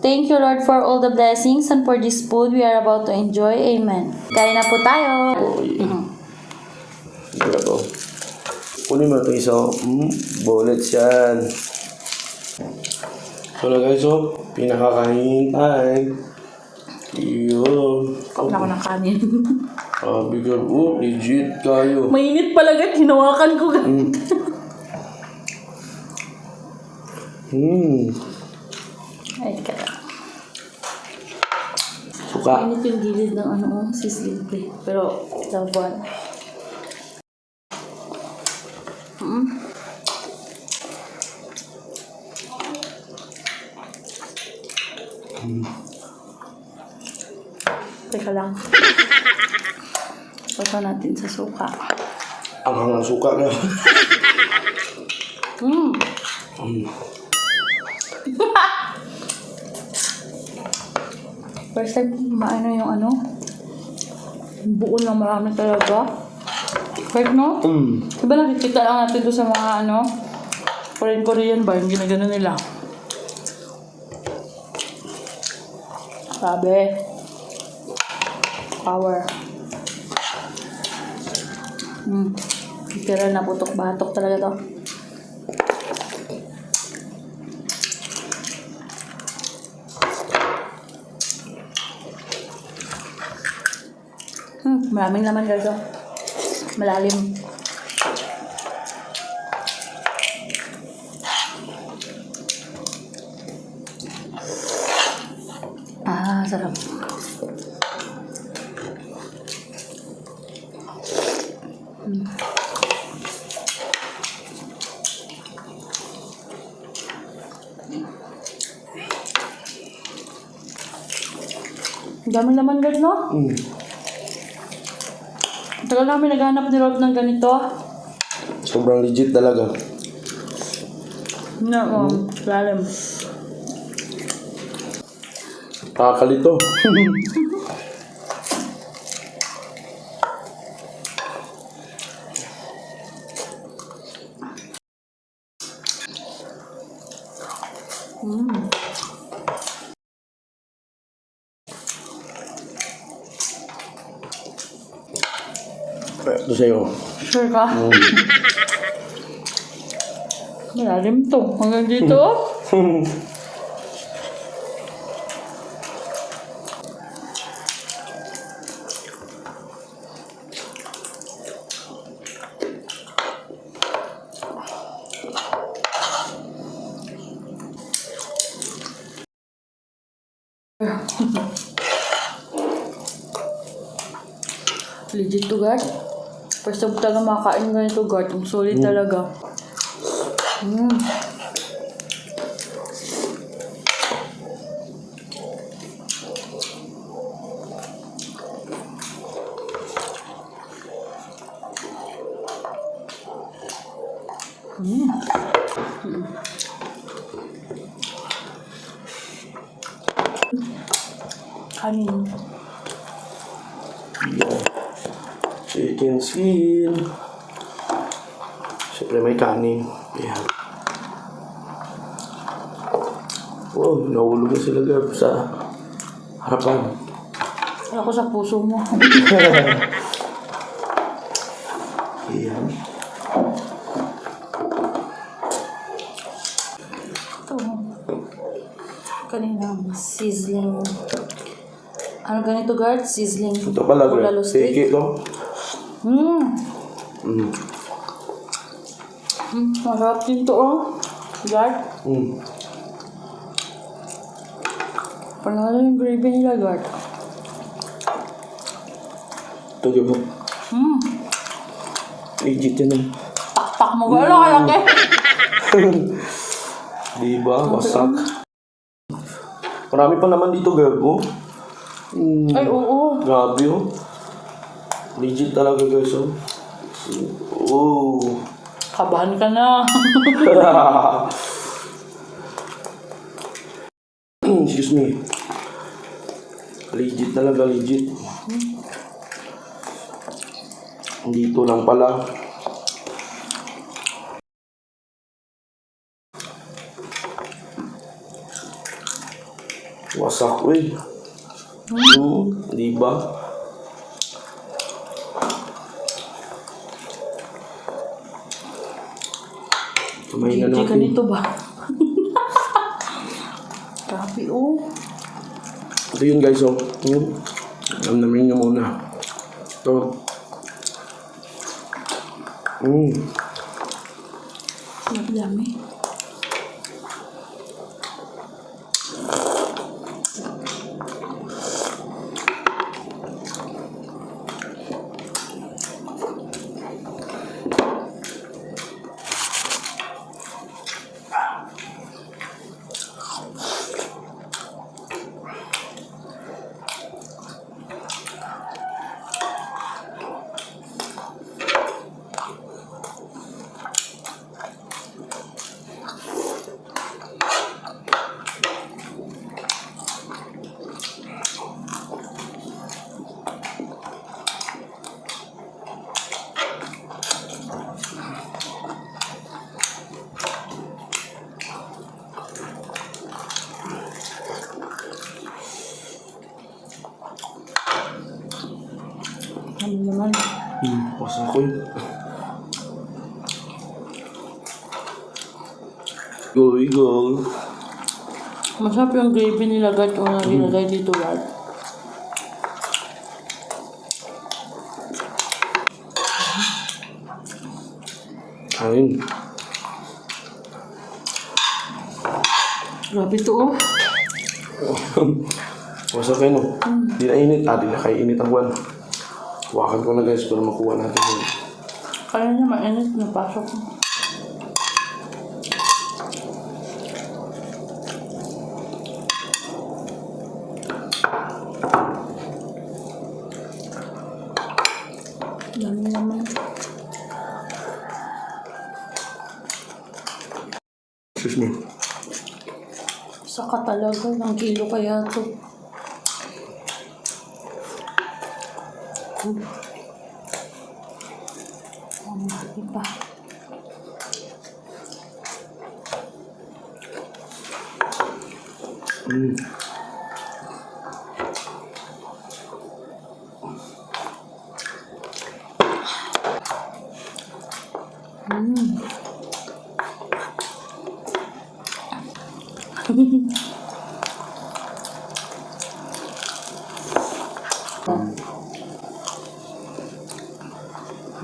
Thank you, Lord, for all the blessings and for this food we are about to enjoy. Amen. Kain na po tayo. Wala po. Kunin mo ito isa. Bullets yan. So na guys, pinakakainin. Yun. Huwag na ako ng kanin. Bigyan. Legit kayo. Mainit pala agad. Hinawakan ko agad. Ay, kaya. Suka. Mainit yung gilid ng sizzling plate. Pero, laban. Teka lang. Pasa natin sa suka. Ang hangang suka na. First time maano yung buo na marami talaga. Right, no? Diba nakikita lang natin doon sa mga Korean ba? Yung ginagano nila. Sabi. Power. Pero naputok-batok talaga to. Maraming laman guys. Malalim. Sarap. Daming laman guys, no? Tagal namin naghanap ni Rob ng ganito. Sobrang legit talaga. Lalim. Kakalito. Ito sa'yo. Sure ka? Malalim to. Hanggang dito. Legit to guard. First time talaga makakain ganito guard. Ang solid talaga. Kanin. Chicken skin. Siyempre may kanin. Ayan. Wow, nahulog na sila Gab sa harapan. Ako sa puso mo. Ayan. Ito. Kanina sizzling. Ano ganito guard? Sizzling. Ito pala bulalo Gab. steak. Take it no? Masarap din to guard. Panalo yung gravy nila guard. Ito Gab. Legit yan Pakpak mo ba? Ano kalaki? Diba? Wasak. Marami pa naman dito Gab. Ay, oo. Grabe Legit talaga guys Kabahan ka na. Excuse me. Legit talaga, legit. Dito lang pala. Wasak, uy. Di ba? Kamay na Hindi ka natin. nito ba? Grabe, oh. Ito yun guys, oh. Namin nyo muna. Ito. Dami. Ano naman? Wasak ko yun. Go. Masarap yung gravy nila, guys, o na nilagay dito, guys. Ayun. Grabe to, oh. Wasak kayo, no? Di na init. Di na kayo init ang buwan. Huwakan ko na guys para makuha natin yun. Kaya niya mainit, napasok. Dami naman. Excuse me. Saka talaga, ng kilo kaya to. Diba?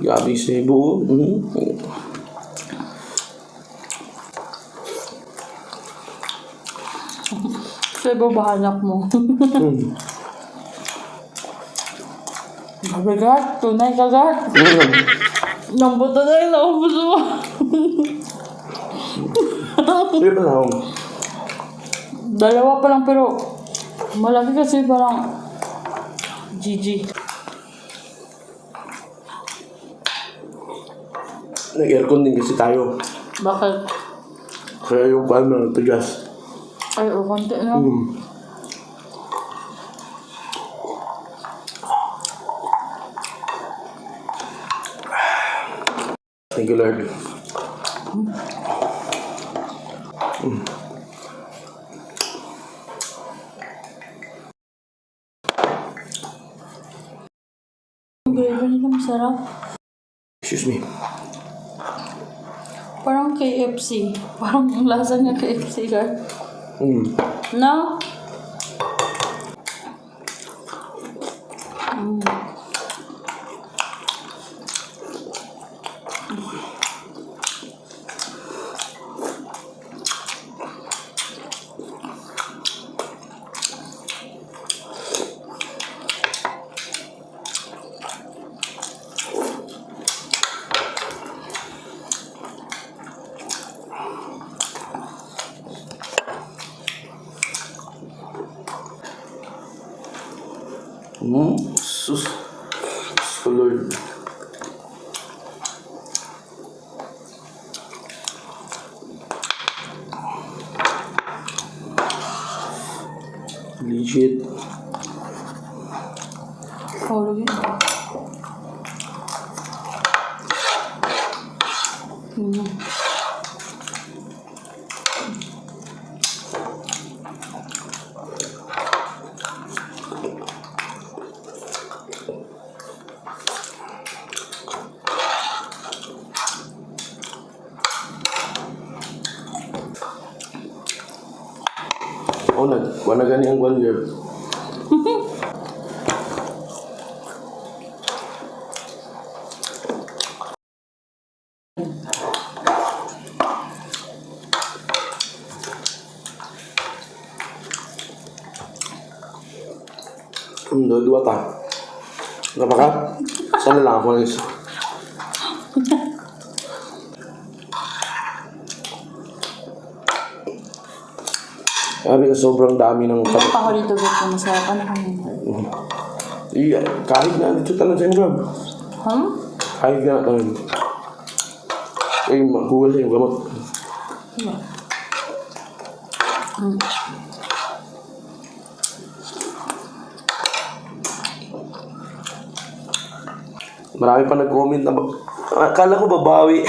Gabi Cebu. Sa babahanak mo. Mabigat, tunay kagat. Nang buto na yung naubos mo. Sige pa lang. Dalawa pa lang pero malaki kasi parang GG. Nag-aircon din kasi tayo. Bakit? Kaya yung paan na nagtigas. Ay, o konti na. Thank you, Lord. Ang gravy nila masarap. Excuse me. Parang KFC. Parang ang lasa niya KFC, guys. No? Sus. So Lord. Legit. Paulo yun. Wala gani ang 1 year. Dua ta. Kenapa kan? Sana lang ako guys. Sabi ko sobrang dami ng Ilan pa ako dito dito. Masarap. Ano kami? iya, kahit na dito talaga sa inyo. Kahit na talaga. Eh, maghugal sa inyo gamot. Marami pa nag-comment na akala ko babawi.